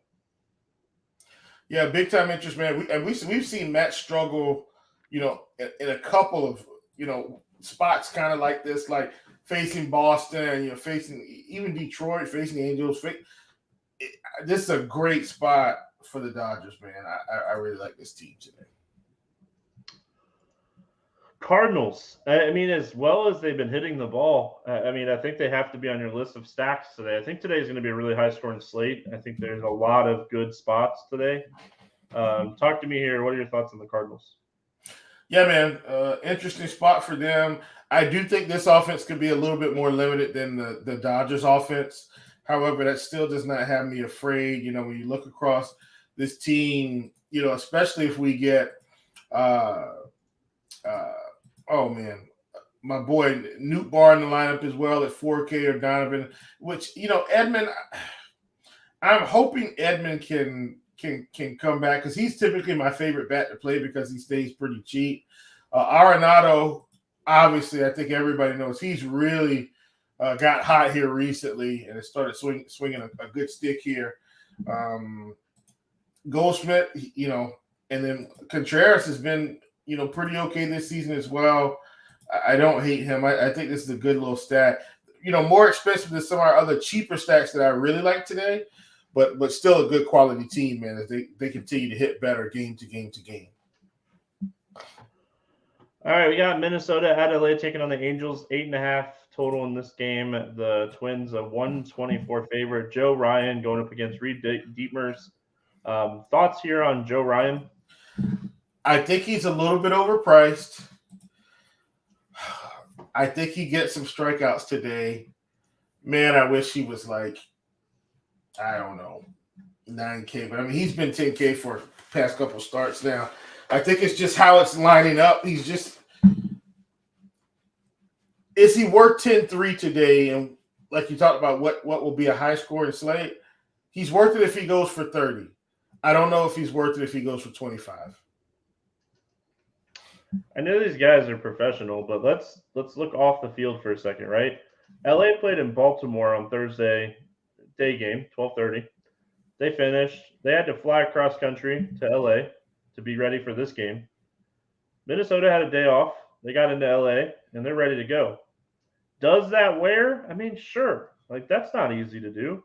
Yeah, big time interest, man. We've seen Matt struggle, in a couple of, spots kind of like this, like facing Boston, facing even Detroit, facing the Angels. This is a great spot for the Dodgers, man. I really like this team today. Cardinals. I mean, as well as they've been hitting the ball, I mean, I think they have to be on your list of stacks today. I think today is going to be a really high-scoring slate. I think there's a lot of good spots today. Talk to me here. What are your thoughts on the Cardinals? Yeah, man. Interesting spot for them. I do think this offense could be a little bit more limited than the Dodgers offense. However, that still does not have me afraid. You know, when you look across this team, you know, especially if we get oh man, my boy Newt Barr in the lineup as well at 4K or Donovan, which, you know, Edman, I'm hoping Edman can come back because he's typically my favorite bat to play because he stays pretty cheap. Arenado, obviously, I think everybody knows he's really got hot here recently and it started swinging a good stick here. Goldschmidt, you know, and then Contreras has been, you know, pretty okay this season as well. I don't hate him. I think this is a good little stack. You know, more expensive than some of our other cheaper stacks that I really like today, but still a good quality team, man, as they continue to hit better game to game to game. All right, we got Minnesota at LA taking on the Angels, 8.5 total in this game. The Twins, a 124 favorite. Joe Ryan going up against Reed Dietmers. Thoughts here on Joe Ryan? I think he's a little bit overpriced. I think he gets some strikeouts today. Man, I wish he was like, I don't know, 9K. But, I mean, he's been 10K for past couple starts now. I think it's just how it's lining up. He's just – is he worth 10-3 today? And like you talked about, what will be a high-scoring slate? He's worth it if he goes for 30. I don't know if he's worth it if he goes for 25. I know these guys are professional, but let's look off the field for a second, right? LA played in Baltimore on Thursday, day game, 12:30. They finished. They had to fly across country to LA to be ready for this game. Minnesota had a day off. They got into LA, and they're ready to go. Does that wear? I mean, sure. Like, that's not easy to do.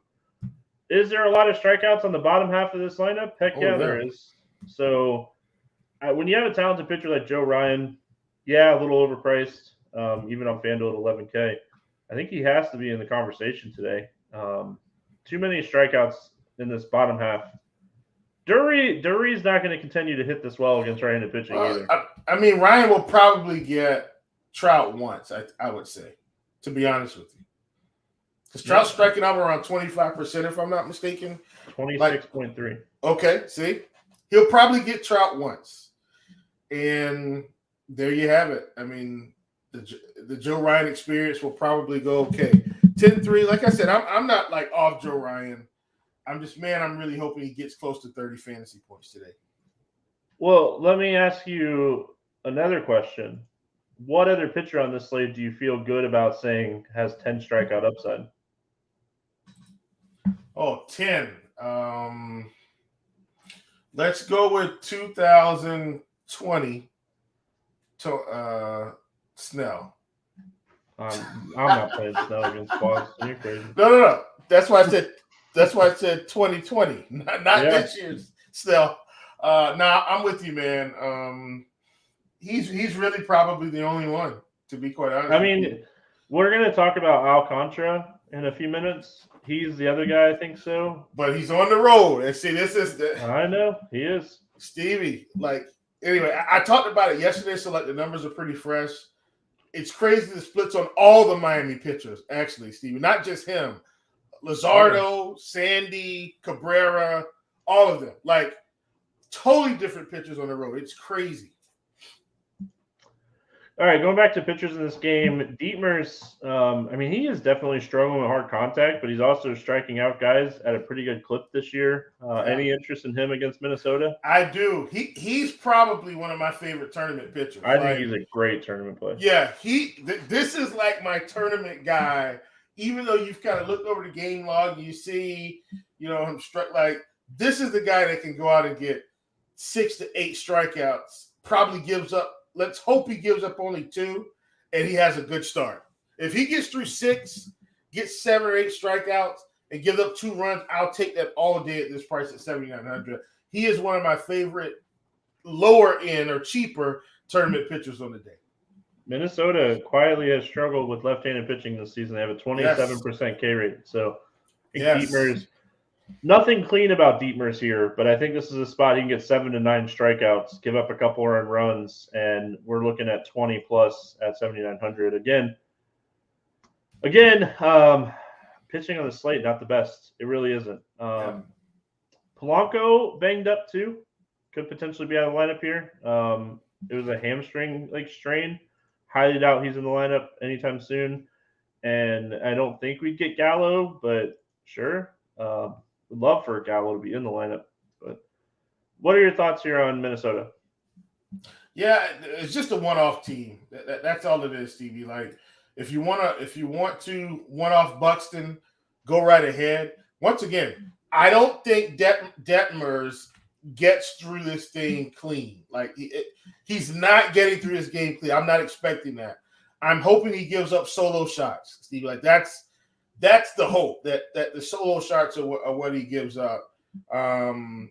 Is there a lot of strikeouts on the bottom half of this lineup? Heck yeah, there is. So when you have a talented pitcher like Joe Ryan, yeah, a little overpriced, even on FanDuel at 11K. I think he has to be in the conversation today. Too many strikeouts in this bottom half. Dury's not going to continue to hit this well against right-handed pitching either. I mean, Ryan will probably get Trout once, I would say, to be honest with you. Because Trout's striking out around 25%, if I'm not mistaken. 26.3. Okay, see? He'll probably get Trout once. And there you have it. I mean, the Joe Ryan experience will probably go okay. 10-3, like I said, I'm not like off Joe Ryan. I'm really hoping he gets close to 30 fantasy points today. Well, let me ask you another question. What other pitcher on this slate do you feel good about saying has 10 strikeout upside? Oh, 10. Let's go with 2020 to Snell. I'm not playing Snell against Boston. You're crazy. No. That's why I said 2020, not this year's Snell. I'm with you, man. He's really probably the only one, to be quite honest. I mean, we're going to talk about Alcantara in a few minutes. He's the other guy, I think so. But he's on the road. And see, this is I know, he is. Stevie, anyway, I talked about it yesterday, so the numbers are pretty fresh. It's crazy the splits on all the Miami pitchers, actually, Stevie. Not just him. Luzardo, Sandy, Cabrera, all of them. Totally different pitchers on the road. It's crazy. All right, going back to pitchers in this game, Dietmers, he is definitely struggling with hard contact, but he's also striking out guys at a pretty good clip this year. Any interest in him against Minnesota? I do. He's probably one of my favorite tournament pitchers. I think he's a great tournament player. Yeah, this is like my tournament guy. Even though you've kind of looked over the game log, you see, him struck. This is the guy that can go out and get 6 to 8 strikeouts. Probably gives up. Let's hope he gives up only 2, and he has a good start. If he gets through 6, gets 7 or 8 strikeouts, and gives up 2 runs, I'll take that all day at this price at 7,900. He is one of my favorite lower end or cheaper tournament pitchers on the day. Minnesota quietly has struggled with left-handed pitching this season. They have a 27% K rate. So I think Dietmar's nothing clean about Dietmar's here, but I think this is a spot you can get 7 to 9 strikeouts, give up a couple earned runs, and we're looking at 20 plus at 7,900. Again, pitching on the slate, not the best. It really isn't. Polanco banged up too. Could potentially be out of the lineup here. It was a hamstring strain. Highly doubt he's in the lineup anytime soon. And I don't think we'd get Gallo, but sure. Would love for Gallo to be in the lineup. But what are your thoughts here on Minnesota? Yeah, it's just a one-off team. That's all it is, Stevie. Like, if you want to one-off Buxton, go right ahead. Once again, I don't think Detmers gets through this thing clean. Like, he's not getting through this game clean. I'm not expecting that. I'm hoping he gives up solo shots, Stevie. Like, that's the hope, that the solo shots are what he gives up. I'm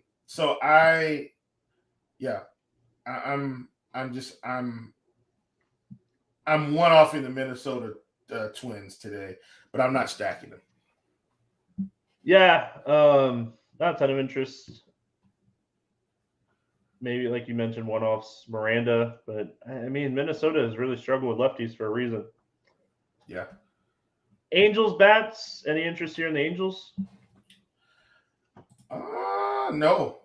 one-offing the Minnesota Twins today, but I'm not stacking them. Yeah, not a ton of interest. Maybe, like you mentioned, one-offs Miranda, but I mean, Minnesota has really struggled with lefties for a reason. Yeah. Angels bats. Any interest here in the Angels? No.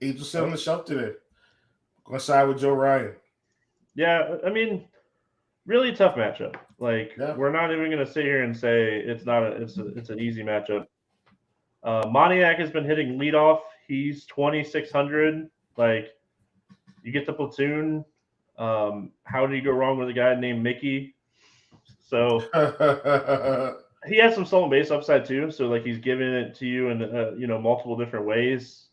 Angels sit on the shelf today. Going to side with Joe Ryan. Yeah, I mean, really tough matchup. We're not even going to sit here and say it's an easy matchup. Moniak has been hitting leadoff. He's 2,600. You get the platoon. How do you go wrong with a guy named Mickey? So he has some stolen base upside too. So he's giving it to you in multiple different ways.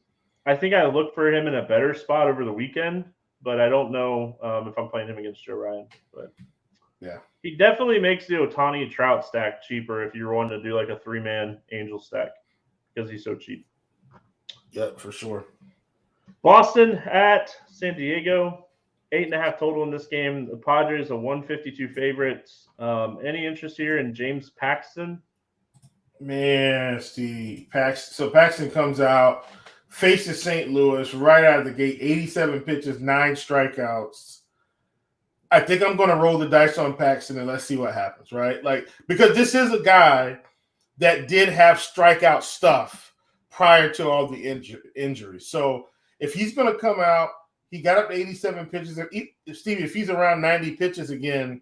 I think I look for him in a better spot over the weekend, but I don't know if I'm playing him against Joe Ryan. But yeah, he definitely makes the Ohtani Trout stack cheaper if you're wanting to do a 3-man Angel stack because he's so cheap. Yep, for sure. Boston at San Diego, 8.5 total in this game. The Padres a 152 favorites. Any interest here in James Paxton? Man, Steve, Paxton. So Paxton comes out, faces St. Louis right out of the gate, 87 pitches, 9 strikeouts. I think I'm going to roll the dice on Paxton and let's see what happens, right? Because this is a guy that did have strikeout stuff prior to all the injuries. So if he's going to come out, he got up to 87 pitches. Stevie, if he's around 90 pitches again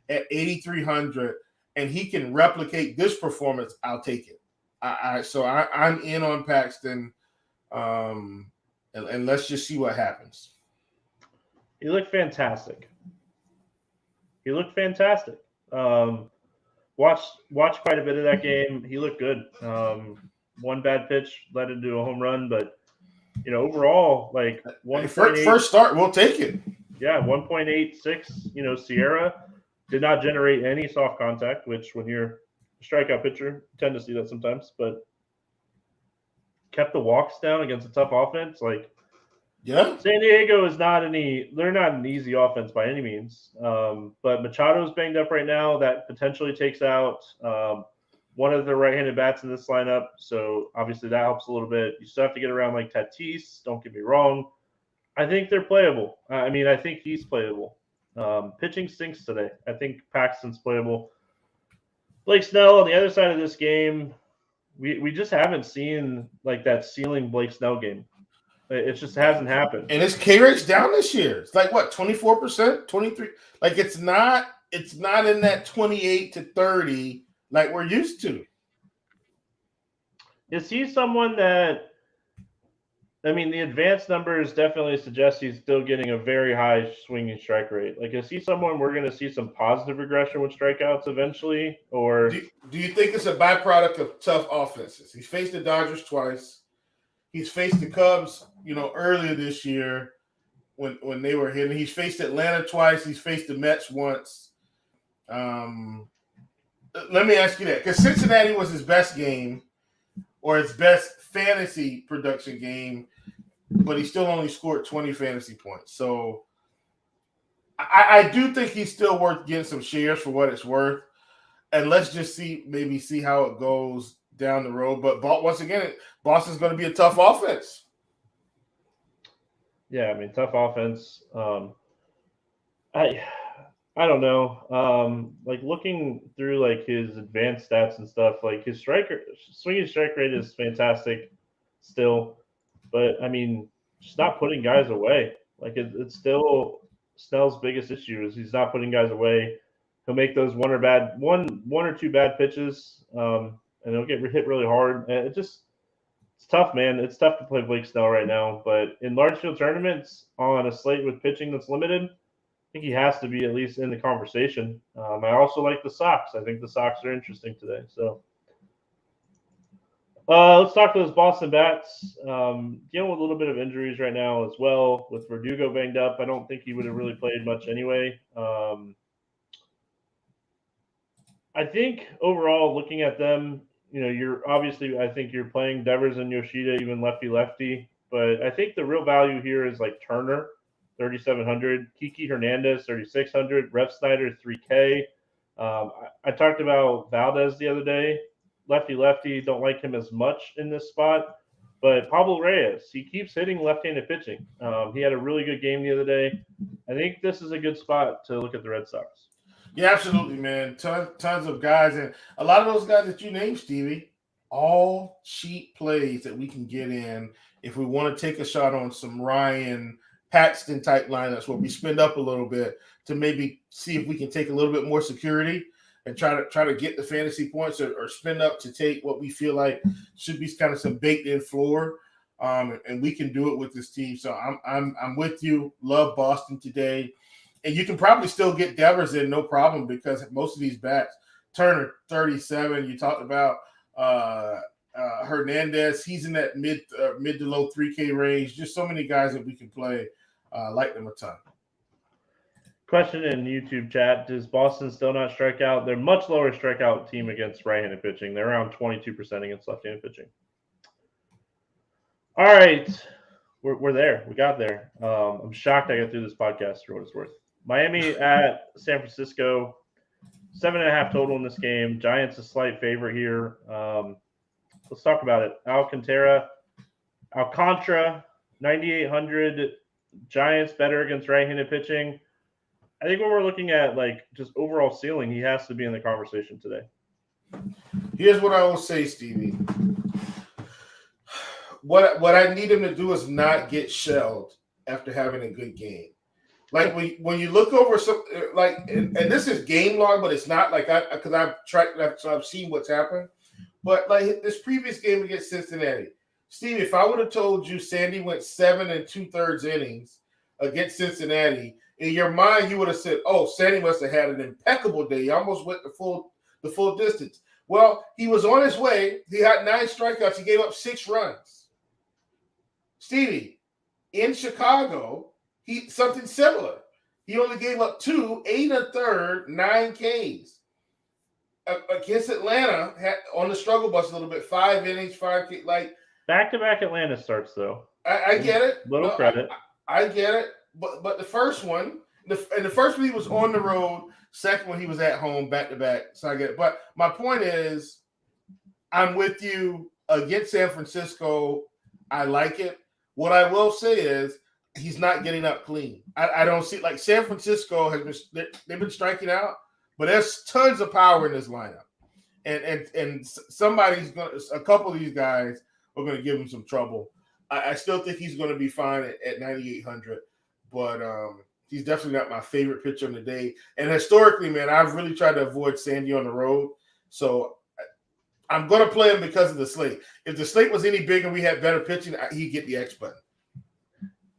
at 8,300 and he can replicate this performance, I'll take it. I'm in on Paxton, and let's just see what happens. He looked fantastic. Watched quite a bit of that game. He looked good. One bad pitch led into a home run, but overall, first start, we'll take it. Yeah, 1.86. Sierra did not generate any soft contact, which when you're a strikeout pitcher, you tend to see that sometimes. But kept the walks down against a tough offense. Yeah, San Diego is they're not an easy offense by any means. But Machado's banged up right now. That potentially takes out one of the right-handed bats in this lineup. So obviously that helps a little bit. You still have to get around Tatis. Don't get me wrong. I think they're playable. I think he's playable. Pitching stinks today. I think Paxton's playable. Blake Snell on the other side of this game, we just haven't seen that ceiling Blake Snell game. It just hasn't happened. And his K rate's down this year. It's 24%, 23. It's not in that 28 to 30 like we're used to. Is he someone that the advanced numbers definitely suggest he's still getting a very high swinging strike rate. Is he someone we're going to see some positive regression with strikeouts eventually? Or do you think it's a byproduct of tough offenses? He's faced the Dodgers twice. He's faced the Cubs, earlier this year when they were hitting. He's faced Atlanta twice. He's faced the Mets once. let me ask you that, because Cincinnati was his best game or his best fantasy production game, but he still only scored 20 fantasy points. So I do think he's still worth getting some shares for what it's worth. And let's just see how it goes down the road. But once again, Boston's going to be a tough offense. Yeah, I mean, tough offense. I don't know. Like looking through like his advanced stats and stuff, like his swinging strike rate is fantastic still, but I mean, just not putting guys away. Like it's still Snell's biggest issue is he's not putting guys away. He'll make those one or two bad pitches, and he'll get hit really hard. And it's tough, man. It's tough to play Blake Snell right now, but in large field tournaments on a slate with pitching that's limited, I think he has to be at least in the conversation. I also like the Sox. I think the Sox are interesting today. So let's talk to those Boston bats. Dealing with a little bit of injuries right now as well. With Verdugo banged up, I don't think he would have really played much anyway. I think overall, looking at them, I think you're playing Devers and Yoshida, even lefty. But I think the real value here is like Turner, 3,700, Kiki Hernandez, 3,600, Rev Snyder, 3K. I talked about Valdez the other day. Lefty, don't like him as much in this spot. But Pablo Reyes, he keeps hitting left-handed pitching. He had a really good game the other day. I think this is a good spot to look at the Red Sox. Yeah, absolutely, man. Tons of guys. And a lot of those guys that you named, Stevie, all cheap plays that we can get in if we want to take a shot on some Ryan Paxton type lineups where we spend up a little bit to maybe see if we can take a little bit more security and try to get the fantasy points or spend up to take what we feel like should be kind of some baked in floor. And we can do it with this team. So I'm with you. Love Boston today. And you can probably still get Devers in, no problem, because most of these bats, Turner 37, you talked about Hernandez, he's in that mid to low 3K range. Just so many guys that we can play. Like them a ton. Question in YouTube chat: does Boston still not strike out? They're much lower strikeout team against right-handed pitching. They're around 22% against left-handed pitching. All right, we're there. We got there. I'm shocked I got through this podcast for what it's worth. Miami at San Francisco, 7.5 total in this game. Giants a slight favorite here. Let's talk about it. Alcantara, 9,800. Giants better against right-handed pitching. I think when we're looking at like just overall ceiling, he has to be in the conversation today. Here's what I will say, Stevie. What I need him to do is not get shelled after having a good game. Like when you look over some and this is game log, but it's not like because I've tracked that, so I've seen what's happened. But like this previous game against Cincinnati, Steve, if I would have told you Sandy went 7 2/3 innings against Cincinnati, in your mind you would have said, "Oh, Sandy must have had an impeccable day. He almost went the full distance." Well, he was on his way. He had 9 strikeouts. He gave up 6 runs. Stevie, in Chicago, something similar. He only gave up 2, 8 1/3, 9 Ks. Against Atlanta, on the struggle bus a little bit, 5 innings, 5 Ks. Like back-to-back Atlanta starts though. I get it. Little credit. I get it. But the first one, the first one he was on the road. Second one he was at home, back-to-back. So I get it. But my point is, I'm with you against San Francisco. I like it. What I will say is he's not getting up clean. I don't see like San Francisco they've been striking out, but there's tons of power in this lineup, and a couple of these guys are going to give him some trouble. I still think he's going to be fine at 9,800, but he's definitely not my favorite pitcher of the day. And historically, man, I've really tried to avoid Sandy on the road, so I'm going to play him because of the slate. If the slate was any bigger, we had better pitching, he'd get the X button.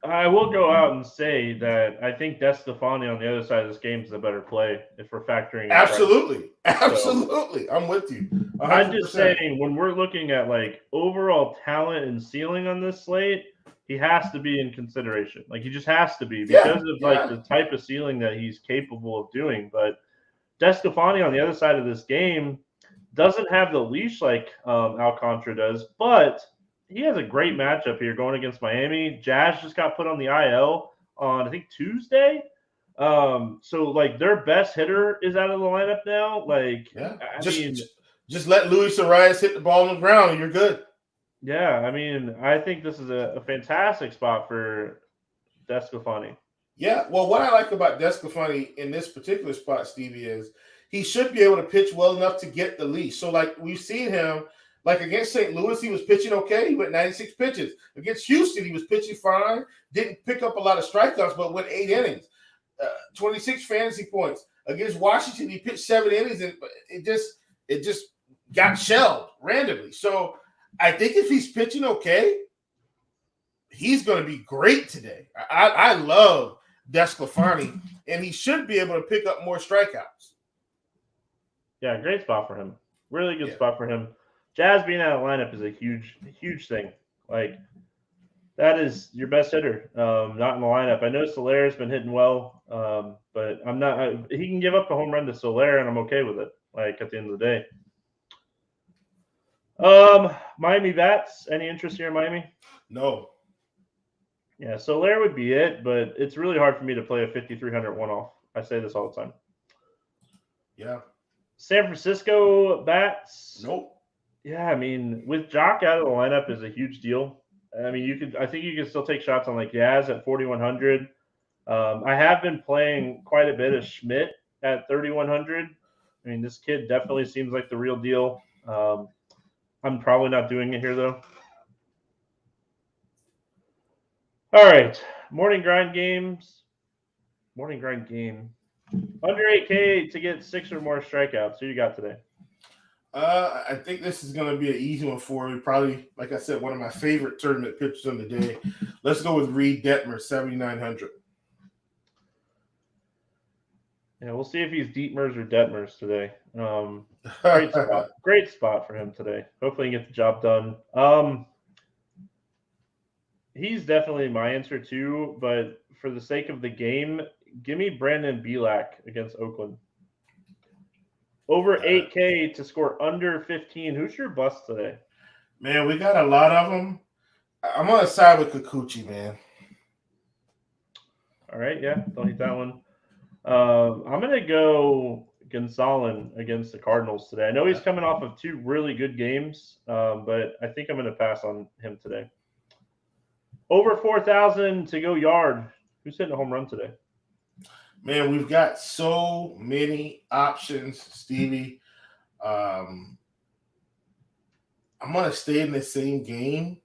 I will go out and say that I think DeStefani on the other side of this game is a better play if we're factoring. Absolutely. So, I'm with you. 100%. I'm just saying when we're looking at like overall talent and ceiling on this slate, he has to be in consideration. Like he just has to be because of like the type of ceiling that he's capable of doing. But DeSclafani on the other side of this game doesn't have the leash like Alcantara does, but he has a great matchup here going against Miami. Jazz just got put on the IL on, I think, Tuesday. So like their best hitter is out of the lineup now. Like, yeah, I mean, just let Luis Arias hit the ball on the ground and you're good. yeah, I mean, I think this is a fantastic spot for DeSclafani. Yeah, well, what I like about DeSclafani in this particular spot, Stevie, is he should be able to pitch well enough to get the leash. So, like, we've seen him, like against St. Louis, he was pitching okay. He went 96 pitches. Against Houston, he was pitching fine. Didn't pick up a lot of strikeouts, but went 8 innings. 26 fantasy points. Against Washington, he pitched 7 innings, and it just got shelled randomly. So, I think if he's pitching okay, he's going to be great today. I love DeSclafani, and he should be able to pick up more strikeouts. Yeah, great spot for him. Really good spot for him. Jazz being out of lineup is a huge thing. Like, that is your best hitter, not in the lineup. I know Soler's been hitting well, but I'm not. He can give up a home run to Soler, and I'm okay with it. Like at the end of the day. Miami bats. Any interest here in Miami? No. Yeah, Soler would be it, but it's really hard for me to play a 5,300 one-off. I say this all the time. Yeah. San Francisco bats. Nope. Yeah, I mean, with Jock out of the lineup is a huge deal. I mean, I think you can still take shots on like Yaz at 4,100. I have been playing quite a bit of Schmidt at 3,100. I mean, this kid definitely seems like the real deal. I'm probably not doing it here though. All right, morning grind games. Morning grind game. Under 8K to get 6 or more strikeouts. Who you got today? I think this is going to be an easy one for me. Probably, like I said, one of my favorite tournament pitchers on the day. Let's go with Reed Detmer, 7,900. Yeah, we'll see if he's Dietmers or Detmers today. Great spot for him today. Hopefully he can get the job done. He's definitely my answer too, but for the sake of the game, give me Brandon Bielak against Oakland. Over 8K to score under 15. Who's your bust today? Man, we got a lot of them. I'm on the side with Kikuchi, man. All right, yeah, don't hate that one. I'm going to go Gonzalez against the Cardinals today. I know he's coming off of 2 really good games, but I think I'm going to pass on him today. Over 4,000 to go yard. Who's hitting a home run today? Man, we've got so many options, Stevie. I'm going to stay in the same game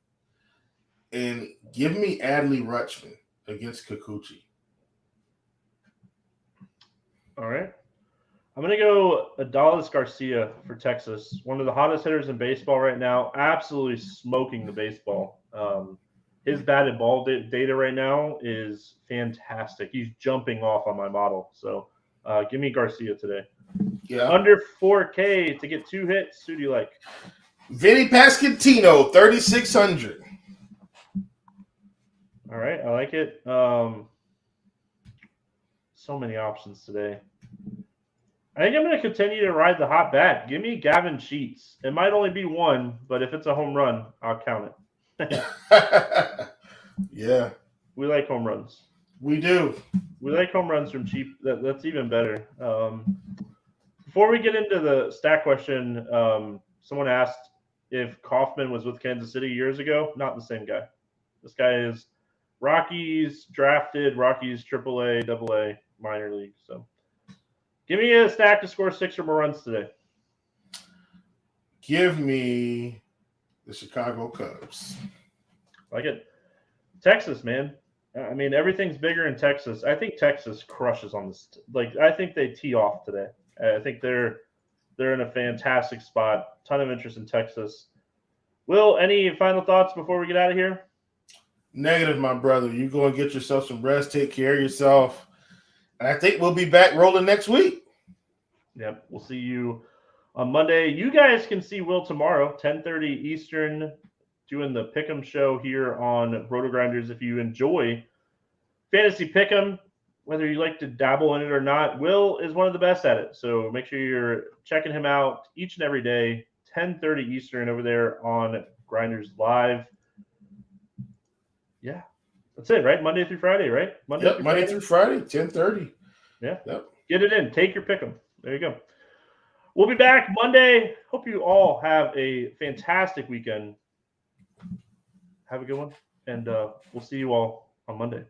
and give me Adley Rutschman against Kikuchi. All right. I'm going to go Adolis Garcia for Texas. One of the hottest hitters in baseball right now. Absolutely smoking the baseball. His batted ball data right now is fantastic. He's jumping off on my model. So give me Garcia today. Yeah. Under 4K to get 2 hits. Who do you like? Vinny Pasquantino, 3,600. All right. I like it. So many options today. I think I'm going to continue to ride the hot bat. Give me Gavin Sheets. It might only be 1, but if it's a home run, I'll count it. Yeah. We like home runs. We do. We like home runs from cheap. That's even better. Before we get into the stat question, someone asked if Kaufman was with Kansas City years ago. Not the same guy. This guy is Rockies drafted, Rockies AAA, AA, minor league. So give me a stack to score 6 or more runs today. Give me the Chicago Cubs. Like it. Texas, man. I mean, everything's bigger in Texas. I think Texas crushes on this. Like, I think they tee off today. I think they're in a fantastic spot. Ton of interest in Texas. Will, any final thoughts before we get out of here? Negative, my brother. You go and get yourself some rest. Take care of yourself. And I think we'll be back rolling next week. Yep. We'll see you on Monday. You guys can see Will tomorrow, 10:30 Eastern, doing the Pick'em show here on RotoGrinders. If you enjoy Fantasy Pick'em, whether you like to dabble in it or not, Will is one of the best at it. So make sure you're checking him out each and every day, 10:30 Eastern over there on Grinders Live. Yeah, that's it, right? Monday through Friday, right? Monday through Friday, 10:30. Yeah. Yep. Get it in. Take your pick 'em. There you go. We'll be back Monday. Hope you all have a fantastic weekend. Have a good one. And we'll see you all on Monday.